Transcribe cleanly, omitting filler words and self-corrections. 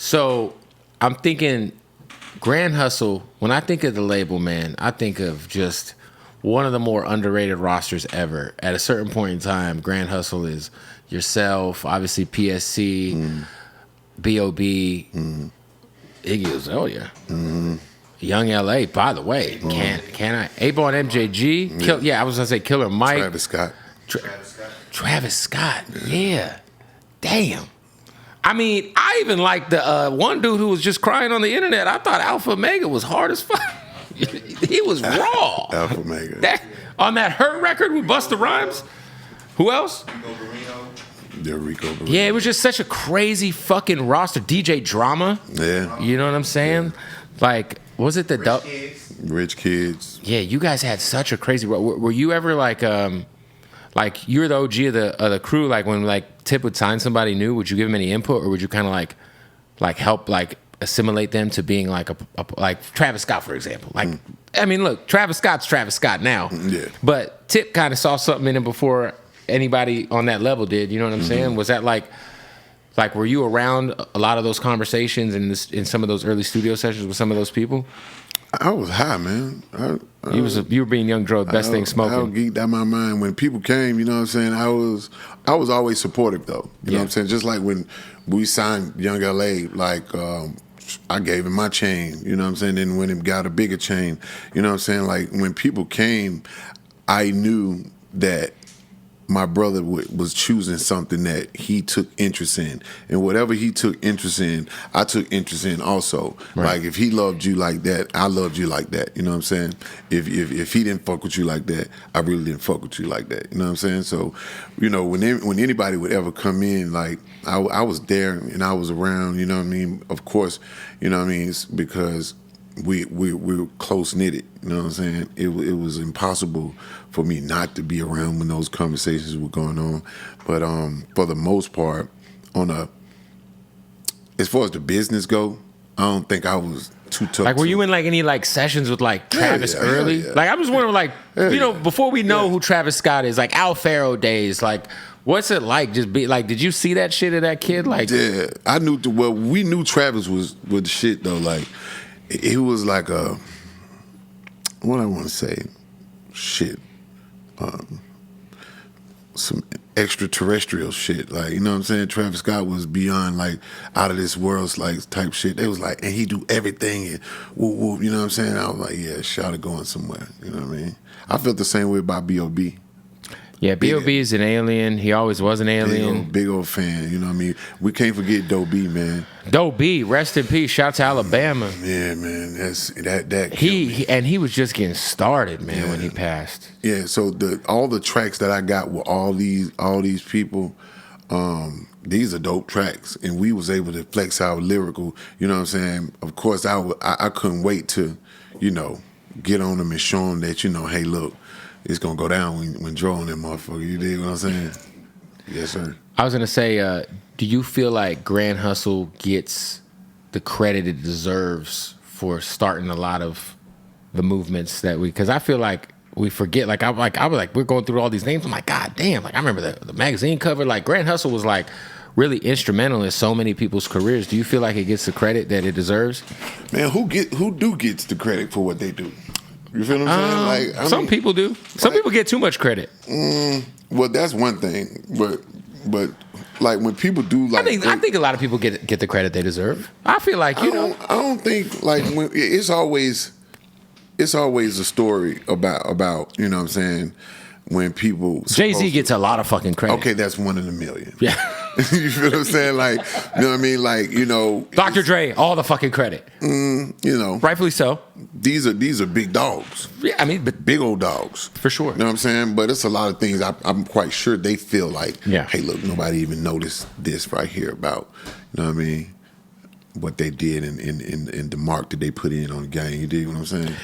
So I'm thinking Grand Hustle. When I think of the label, man, I think of just one of the more underrated rosters ever. At a certain point in time, Grand Hustle is yourself, obviously PSC, B.O.B., Iggy Azalea, Young LA. By the way, can I? A-Ball and MJG. I was gonna say Killer Mike. Travis Scott. Yeah. Damn. I mean, I even like the one dude who was just crying on the internet. I thought Alpha Omega was hard as fuck. He was raw. Alpha Omega. On that Hurt record with Busta Rhymes. Who else? Rico Barino. Yeah, it was just such a crazy fucking roster. DJ Drama. Yeah. You know what I'm saying? Yeah. Like, was it the Rich Kids? Yeah, you guys had such a crazy. Were you ever like you're the OG of the crew? Like when like Tip would sign somebody new, would you give him any input, or would you kind of like help like assimilate them to being like a like Travis Scott, for example? Like, I mean, look, Travis Scott's Travis Scott now. Yeah. But Tip kind of saw something in him before anybody on that level did. You know what I'm saying? Was that like were you around a lot of those conversations in some of those early studio sessions with some of those people? I was high, man. You were being Young Dro, the best thing smoking. I was geeked out my mind. When people came, you know what I'm saying, I was always supportive, though. You know what I'm saying? Just like when we signed Young LA, like I gave him my chain, you know what I'm saying? Then when he got a bigger chain, you know what I'm saying? Like when people came, I knew that my brother was choosing something that he took interest in. And whatever he took interest in, I took interest in also. Right. Like, if he loved you like that, I loved you like that. You know what I'm saying? If he didn't fuck with you like that, I really didn't fuck with you like that. You know what I'm saying? So, you know, when anybody would ever come in, like, I was there and I was around, you know what I mean? Of course, you know what I mean? It's because we were close-knitted, you know what I'm saying? It was impossible for me not to be around when those conversations were going on. But for the most part, as far as the business go, I don't think I was too tough. Like, were you in like any like sessions with like Travis early? Yeah. Like, I'm just wondering, like, you know, before we know who Travis Scott is, like Al Faro days, like, what's it like? Just be like, did you see that shit of that kid? Like, yeah, I knew. Well, we knew Travis was the shit though. Like, it was like what I want to say, shit. Some extraterrestrial shit, like, you know what I'm saying? Travis Scott was beyond, like, out of this world, like, type shit. They was like, and he do everything, and whoop, whoop, you know what I'm saying? I was like, yeah, shout it going somewhere, you know what I mean? I felt the same way about B.O.B. Yeah, B.O.B. is an alien. He always was an alien. Big old fan, you know what I mean? We can't forget Doe B, man. Doe B, rest in peace. Shout to Alabama. Yeah, man, that he was just getting started, man, when he passed. Yeah, so all the tracks that I got with all these people, these are dope tracks, and we was able to flex our lyrical, you know what I'm saying? Of course, I couldn't wait to, you know, get on them and show them that, you know, hey, look, it's gonna go down when drawing that motherfucker. You dig what I'm saying? Yes, sir. I was gonna say, do you feel like Grand Hustle gets the credit it deserves for starting a lot of the movements that because I feel like we forget. Like I was like, we're going through all these names. I'm like, God damn! Like I remember the magazine cover. Like Grand Hustle was like really instrumental in so many people's careers. Do you feel like it gets the credit that it deserves? Man, who gets the credit for what they do? You feel what I'm saying? Like, some people do. Some people get too much credit. Well, that's one thing, but like when people do, like, I think a lot of people get the credit they deserve. I feel like I don't think like when it's always a story about you know what I'm saying. When people Jay-Z gets a lot of fucking credit. Okay, that's one in a million. Yeah. You feel what I'm saying? Like, you know what I mean? Like, you know, Dr. Dre, all the fucking credit. You know, rightfully so. These are big dogs. Yeah, I mean, but big old dogs for sure. You know what I'm saying? But it's a lot of things. I'm quite sure they feel like, hey, look, nobody even noticed this right here about, you know what I mean? What they did and the mark that they put in on the game. You dig what I'm saying?